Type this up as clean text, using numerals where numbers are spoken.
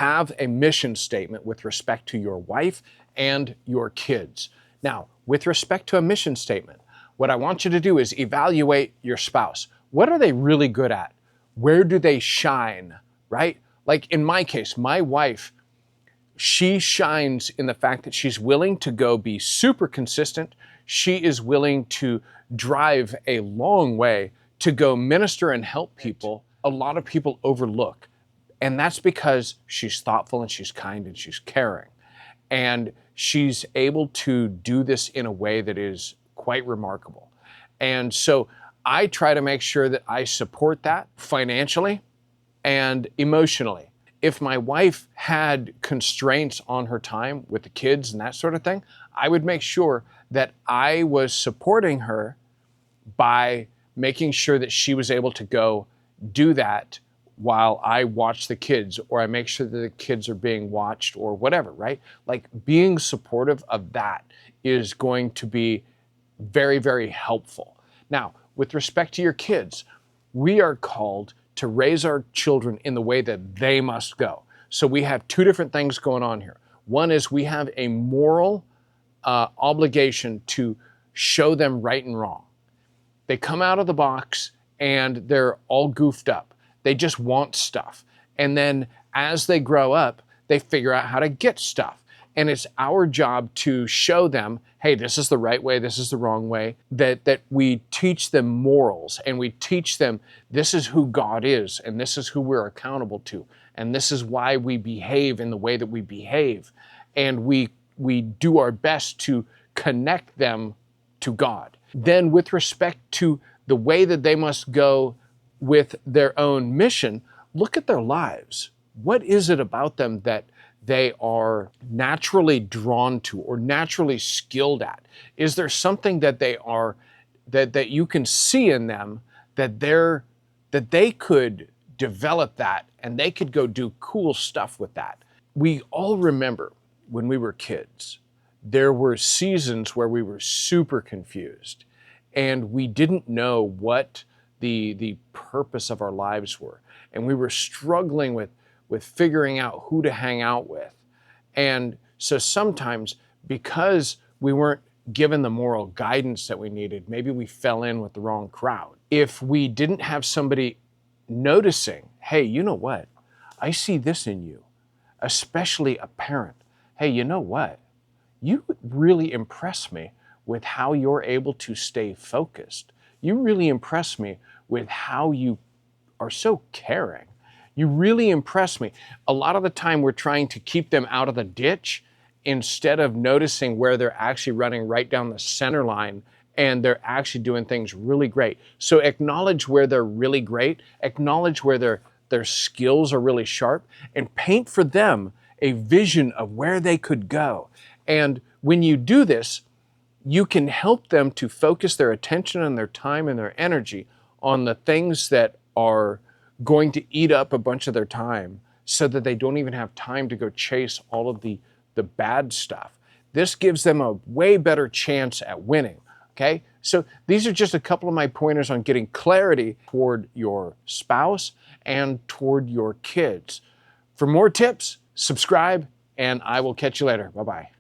have a mission statement with respect to your wife and your kids. Now, with respect to a mission statement, what I want you to do is evaluate your spouse. What are they really good at? Where do they shine, right? Like in my case, my wife, she shines in the fact that she's willing to go be super consistent. She is willing to drive a long way to go minister and help people a lot of people overlook. And that's because she's thoughtful and she's kind and she's caring. And she's able to do this in a way that is quite remarkable. And so I try to make sure that I support that financially and emotionally. If my wife had constraints on her time with the kids and that sort of thing, I would make sure that I was supporting her by making sure that she was able to go do that while I watch the kids, or I make sure that the kids are being watched or whatever, right? Like being supportive of that is going to be very, very helpful. Now, with respect to your kids, we are called to raise our children in the way that they must go. So we have two different things going on here. One is we have a moral obligation to show them right and wrong. They come out of the box and they're all goofed up. They just want stuff. And then as they grow up, they figure out how to get stuff. And it's our job to show them, hey, this is the right way, this is the wrong way, that we teach them morals and we teach them this is who God is and this is who we're accountable to. And this is why we behave in the way that we behave. And we do our best to connect them to God. Then with respect to the way that they must go with their own mission, look at their lives. What is it about them that they are naturally drawn to or naturally skilled at? Is there something that they are, that you can see in them that they could develop that and they could go do cool stuff with that? We all remember when we were kids, there were seasons where we were super confused and we didn't know what the purpose of our lives were. And we were struggling with figuring out who to hang out with. And so sometimes because we weren't given the moral guidance that we needed, maybe we fell in with the wrong crowd. If we didn't have somebody noticing, hey, you know what? I see this in you, especially a parent. Hey, you know what? You really impress me with how you're able to stay focused. You really impress me with how you are so caring. You really impress me. A lot of the time we're trying to keep them out of the ditch instead of noticing where they're actually running right down the center line and they're actually doing things really great. So acknowledge where they're really great, acknowledge where their skills are really sharp, and paint for them a vision of where they could go. And when you do this, you can help them to focus their attention and their time and their energy on the things that are going to eat up a bunch of their time so that they don't even have time to go chase all of the bad stuff. This gives them a way better chance at winning, okay? So these are just a couple of my pointers on getting clarity toward your spouse and toward your kids. For more tips, subscribe, and I will catch you later. Bye-bye.